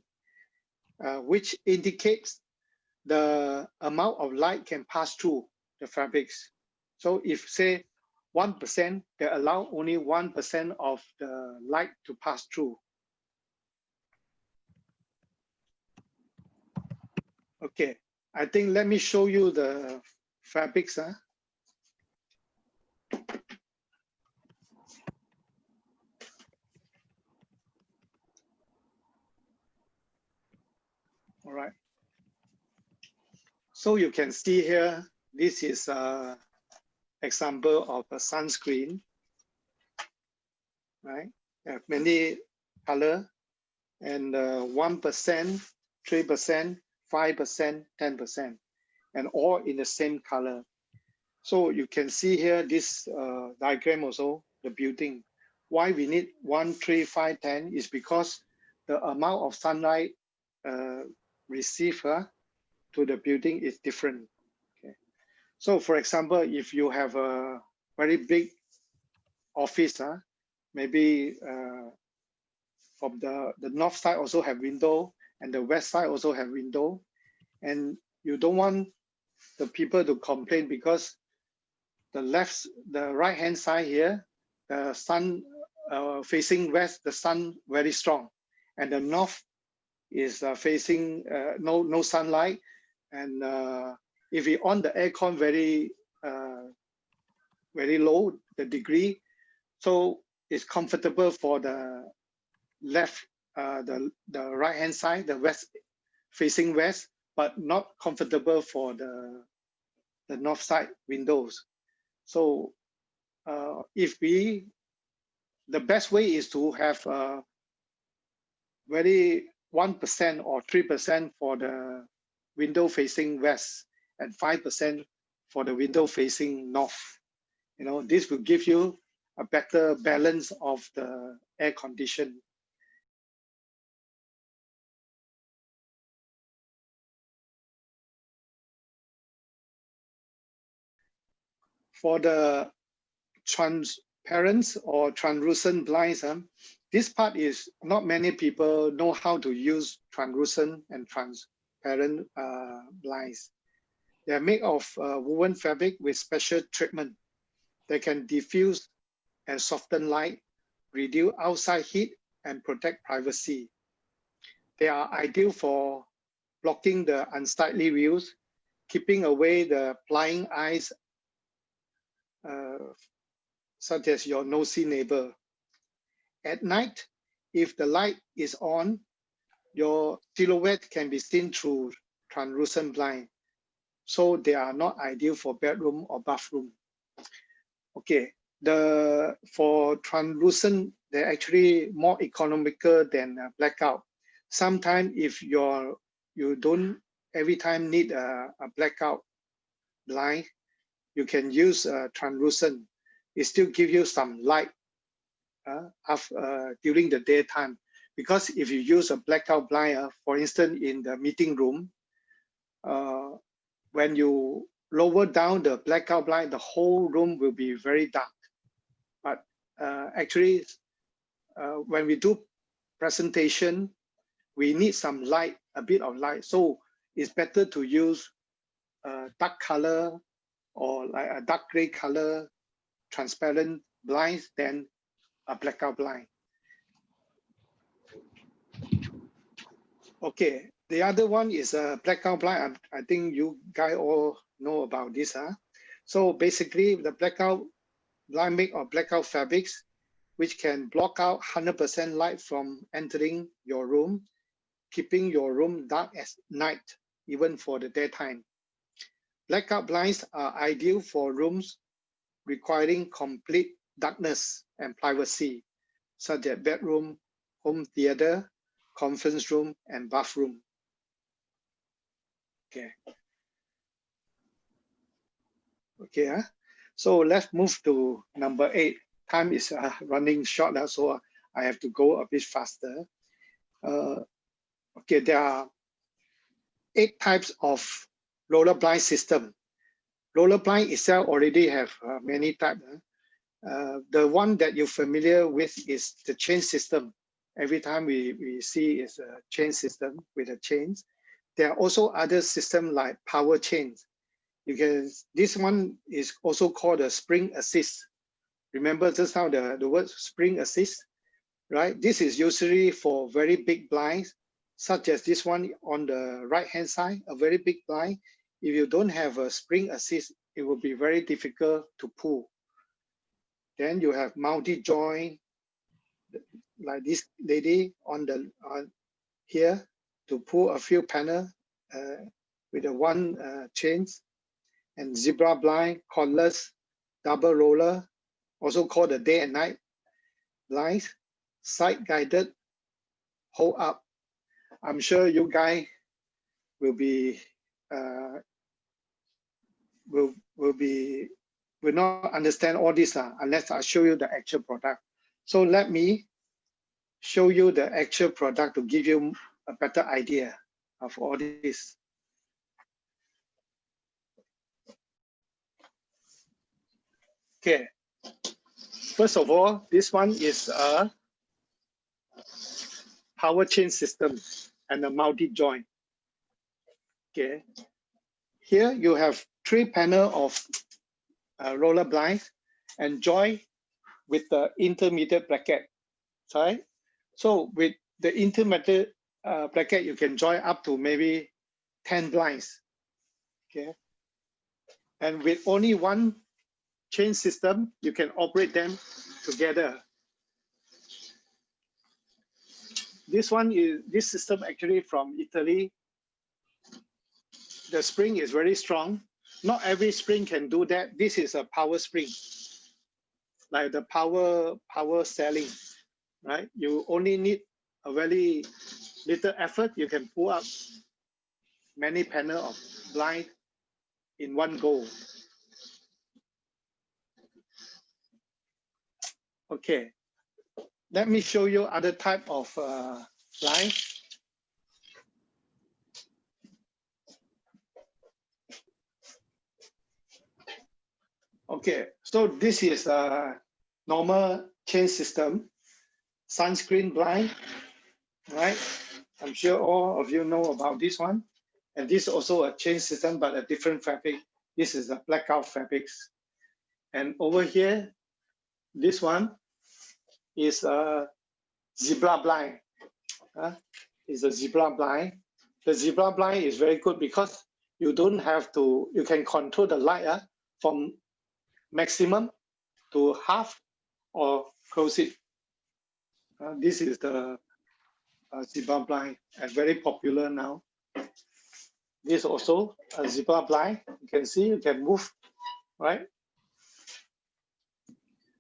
which indicates the amount of light can pass through the fabrics. So if say 1%, they allow only 1% of the light to pass through. Okay, I think let me show you the fabrics. All right. So you can see here, this is an example of a sunscreen, right? They have many color, and 1%, 3%, 5%, 10%, and all in the same color. So you can see here this diagram also, the building. Why we need 1, 3, 5, 10 is because the amount of sunlight receive to the building is different. Okay. So for example, if you have a very big office, maybe from the north side also have window and the west side also have window, and you don't want the people to complain because the right hand side here, the sun facing west, the sun very strong, and the north is facing no sunlight, and if we on the aircon very low the degree, so it's comfortable for the left, the right hand side, the west facing west, but not comfortable for the north side windows. So the best way is to have very 1% or 3% for the window facing west and 5% for the window facing north. You know, this will give you a better balance of the air condition. For the transparent or translucent blinds, this part is not many people know how to use translucent and transparent blinds. They are made of woven fabric with special treatment. They can diffuse and soften light, reduce outside heat, and protect privacy. They are ideal for blocking the unsightly views, keeping away the prying eyes, such as your nosy neighbor. At night, if the light is on, your silhouette can be seen through translucent blind, so they are not ideal for bedroom or bathroom. Okay, for translucent, they're actually more economical than blackout. Sometimes if you don't every time need a blackout blind, you can use translucent. It still gives you some light during the daytime. Because if you use a blackout blind, for instance, in the meeting room, when you lower down the blackout blind, the whole room will be very dark. But actually, when we do presentation, we need some light, a bit of light. So it's better to use dark color or like a dark gray color transparent blinds than a blackout blind. Okay, the other one is a blackout blind. I think you guys all know about this. So basically, the blackout blind made of blackout fabrics, which can block out 100% light from entering your room, keeping your room dark at night, even for the daytime. Blackout blinds are ideal for rooms requiring complete darkness and privacy, such as bedroom, home theater, conference room, and bathroom. Okay. Okay, so let's move to number 8. Time is running short, so I have to go a bit faster. Okay, there are 8 types of roller blind system. Roller blind itself already have many types. The one that you're familiar with is the chain system. Every time we see is a chain system with a chains. There are also other systems like power chains. This one is also called a spring assist. Remember just now the word spring assist, right? This is usually for very big blinds, such as this one on the right hand side, a very big blind. If you don't have a spring assist, it will be very difficult to pull. Then you have multi-joint, like this lady on here to pull a few panel with a one chains, and zebra blind, cordless, double roller, also called the day and night blinds, side guided, hold up. I'm sure you guys will not understand all this unless I show you the actual product. So let me show you the actual product to give you a better idea of all this. Okay, first of all, this one is a power chain system and a multi-joint. Okay, here you have 3 panels of roller blinds and joint with the intermediate bracket. Sorry, so with the intermediate bracket, you can join up to maybe 10 blinds. Okay, and with only one chain system, you can operate them together. This system actually from Italy. The spring is very strong. Not every spring can do that. This is a power spring, like the power Celing, right? You only need a very little effort. You can pull up many panels of blind in one go. Okay, let me show you other type of blind. Okay, so this is a normal chain system, sunscreen blind, right? I'm sure all of you know about this one. And this is also a chain system, but a different fabric. This is a blackout fabrics. And over here, this one is a zebra blind. It's a zebra blind. The zebra blind is very good because you don't have to, you can control the light from maximum to half or close it. This is the zebra blind and very popular now. This also a zebra blind. You can see, you can move, right?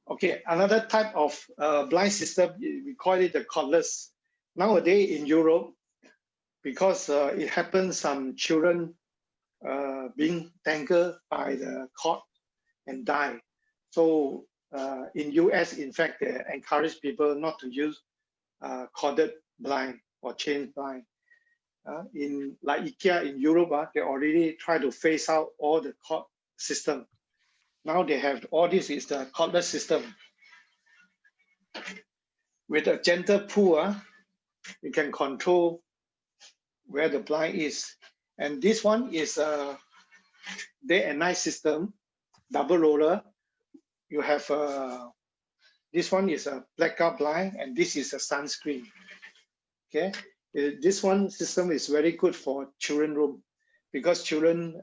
Okay, another type of blind system, we call it the cordless. Nowadays in Europe, because it happens some children being tangled by the cord and die. So in US, in fact, they encourage people not to use corded blind or chain blind. In like IKEA in Europe, they already try to phase out all the cord system. Now they have all this is the cordless system. With a gentle pull, you can control where the blind is. And this one is a day and night system, double roller. You have this one is a blackout blind, and this is a sunscreen. Okay, this one system is very good for children room because children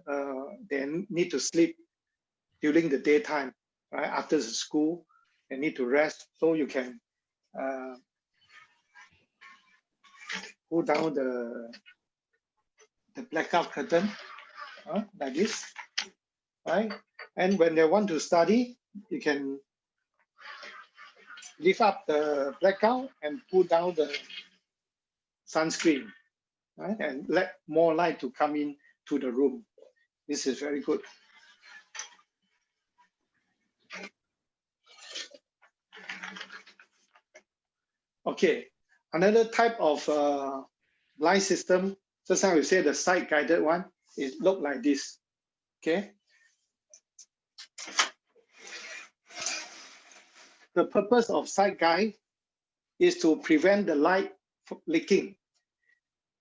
they need to sleep during the daytime, right? After the school, they need to rest, so you can pull down the blackout curtain like this, right? And when they want to study, you can lift up the blackout and pull down the sunscreen, right? And let more light to come in to the room. This is very good. Okay, another type of blind system, just how we say the side guided one, it look like this. Okay. The purpose of side guide is to prevent the light from leaking.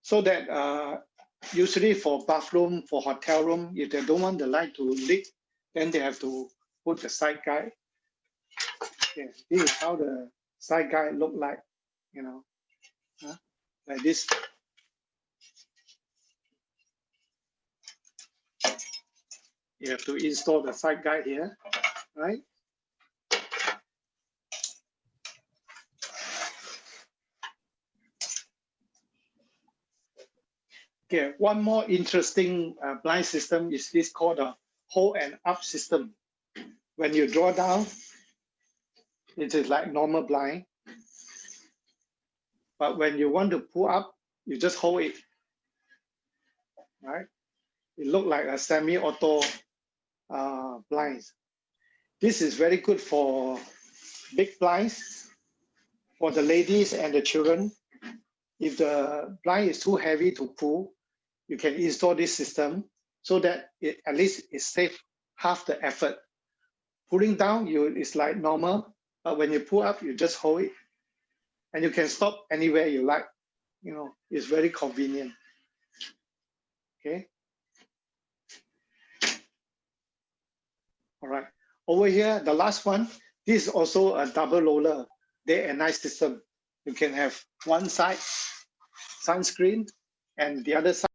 So that usually for bathroom, for hotel room, if they don't want the light to leak, then they have to put the side guide. Okay, this is how the side guide look like, you know, like this. You have to install the side guide here, right? Okay, one more interesting blind system is this called a hold and up system. When you draw down, it is like normal blind. But when you want to pull up, you just hold it, right? It looks like a semi-auto blinds. This is very good for big blinds, for the ladies and the children. if the blind is too heavy to pull, you can install this system so that at least it saves half the effort. Pulling down, it's like normal, but when you pull up, you just hold it, and you can stop anywhere you like. You know, it's very convenient. Okay. All right. Over here, the last one. This is also a double roller day and night system. You can have one side sunscreen and the other side.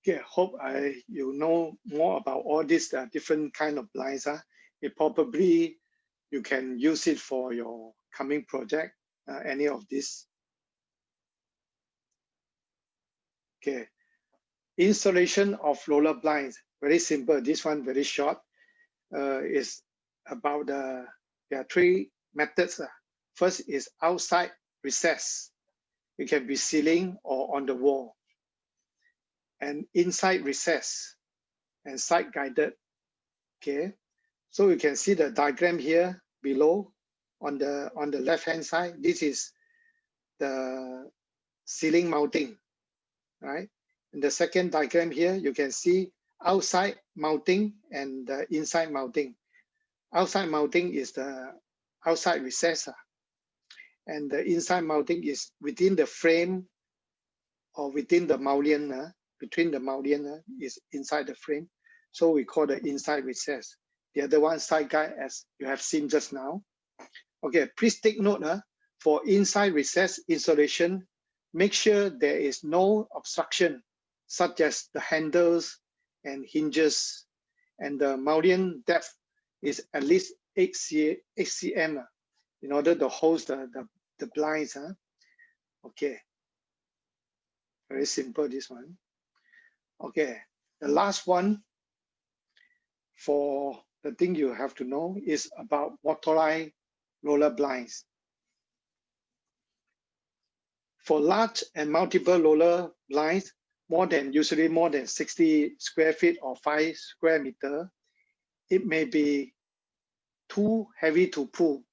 Okay, hope you know more about all these different kind of blinds. It probably you can use it for your coming project, any of this. Okay, installation of roller blinds, very simple. This one very short. Is about there are three methods. First is outside recess. It can be ceiling or on the wall. And inside recess and side guided. Okay, so you can see the diagram here below on the left hand side. This is the ceiling mounting, right? In the second diagram here, you can see outside mounting and the inside mounting. Outside mounting is the outside recess, and the inside mounting is within the frame or within the mullion. Between the mullion is inside the frame, so we call the inside recess. The other one side guide, as you have seen just now. Okay, please take note for inside recess installation, make sure there is no obstruction, such as the handles and hinges, and the mullion depth is at least 8 cm in order to host the blinds. Okay, very simple this one. Okay, the last one for the thing you have to know is about motorized roller blinds. For large and multiple roller blinds, usually more than 60 square feet or 5 square meters, it may be too heavy to pull.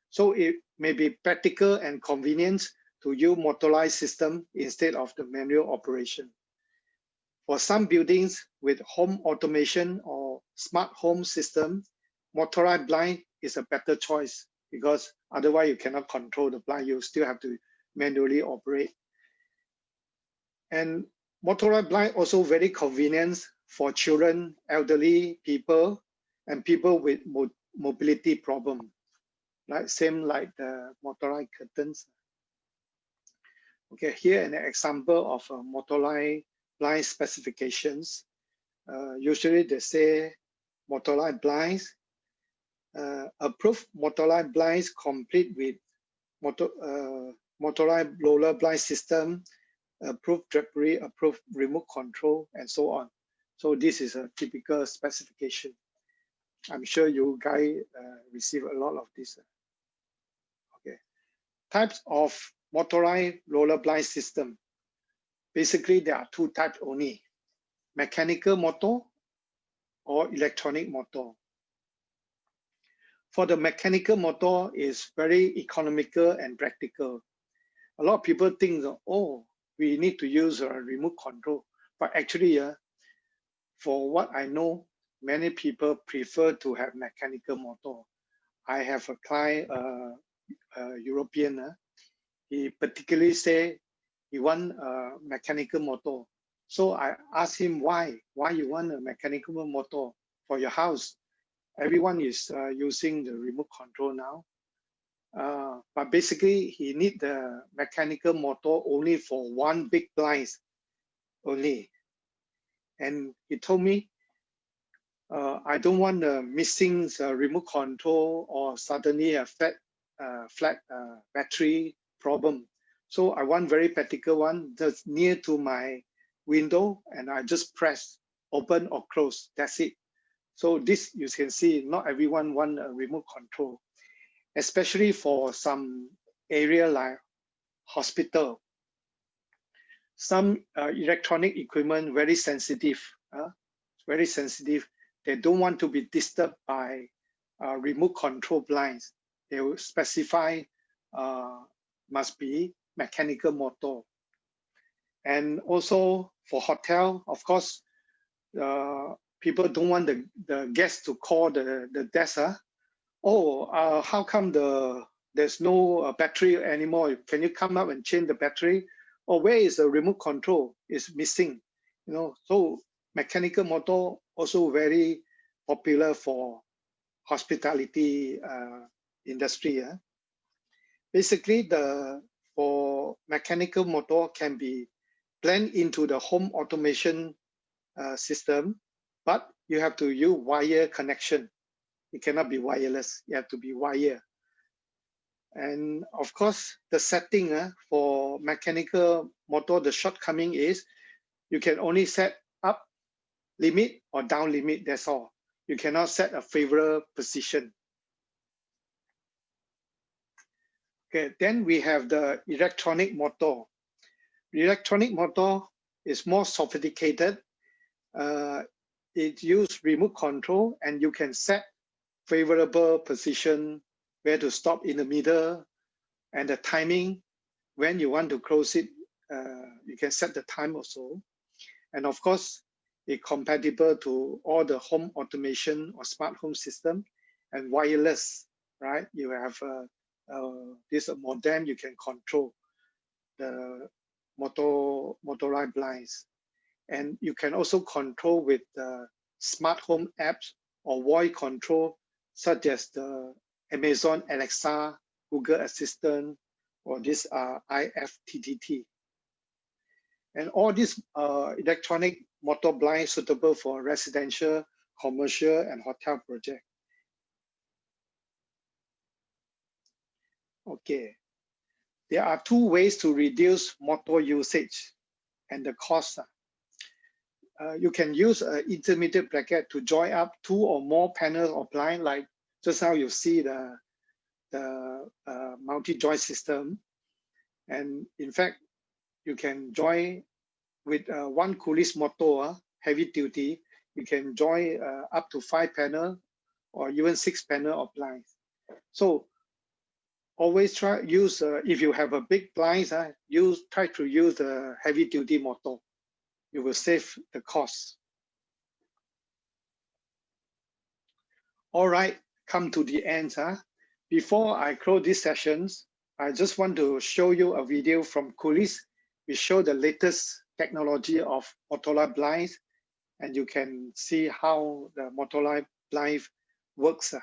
So it may be practical and convenient to use motorized system instead of the manual operation. For some buildings with home automation or smart home system, motorized blind is a better choice because otherwise you cannot control the blind. You still have to manually operate. And motorized blind also very convenient for children, elderly people, and people with mobility problem. Right? Same like the motorized curtains. Okay, here an example of a motorized blind specifications. Usually they say motorized blinds, approved motorized blinds complete with motorized roller blind system, approved drapery, approved remote control, and so on. So this is a typical specification. I'm sure you guys receive a lot of this. Okay, types of motorized roller blind system. Basically, there are two types only: mechanical motor or electronic motor. For the mechanical motor, is very economical and practical. A lot of people think, oh, we need to use a remote control, but actually, for what I know, many people prefer to have mechanical motor. I have a client, European, he particularly say he want a mechanical motor. So I asked him why you want a mechanical motor for your house. Everyone is using the remote control now. But basically he need the mechanical motor only for one big blinds only. And he told me, I don't want the missing remote control or suddenly a flat battery problem. So I want very practical one that's near to my window, and I just press open or close. That's it. So this, you can see, not everyone want a remote control, especially for some area like hospital. Some electronic equipment very sensitive, very sensitive. they don't want to be disturbed by remote control blinds. They will specify must be mechanical motor. And also for hotel, of course, people don't want the guests to call the desk. How come there's no battery anymore? Can you come up and change the battery? Or where is the remote control? It's missing. You know, so mechanical motor also very popular for hospitality industry. Basically, for mechanical motor can be blend into the home automation system, but you have to use wire connection. It cannot be wireless. You have to be wire. And of course, the setting for mechanical motor, the shortcoming is you can only set up limit or down limit. That's all. You cannot set a favorable position. Okay, then we have the electronic motor. The electronic motor is more sophisticated. It uses remote control, and you can set favorable position, where to stop in the middle, and the timing when you want to close it. You can set the time also. And of course, it's compatible to all the home automation or smart home system, and wireless, right? You have this modem, you can control the motorized blinds. And you can also control with smart home apps or voice control, such as the Amazon Alexa, Google Assistant, or this IFTTT. And all these electronic motor blinds suitable for residential, commercial, and hotel project. Okay, there are two ways to reduce motor usage and the cost. You can use an intermediate bracket to join up two or more panels or blind, like just now you see the multi-joint system. And in fact, you can join with one coolies motor, heavy duty. You can join up to 5 panel or even 6 panel of blinds. So always try use if you have a big blinds, try to use the heavy duty motor. You will save the cost. All right, come to the end. Before I close these sessions, I just want to show you a video from Coolies. We show the latest technology of motorized blinds, and you can see how the motorized blind works.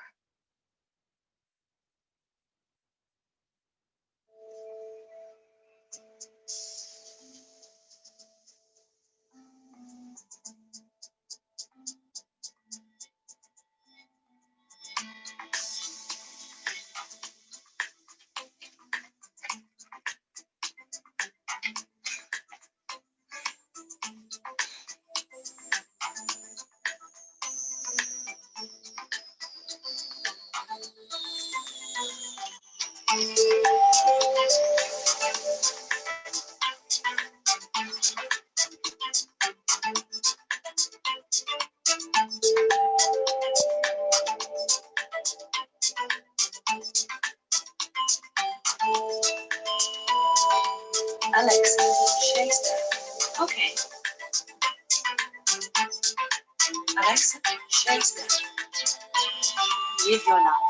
Alexa, chase them. Okay. Alexa, chase them. Live your life.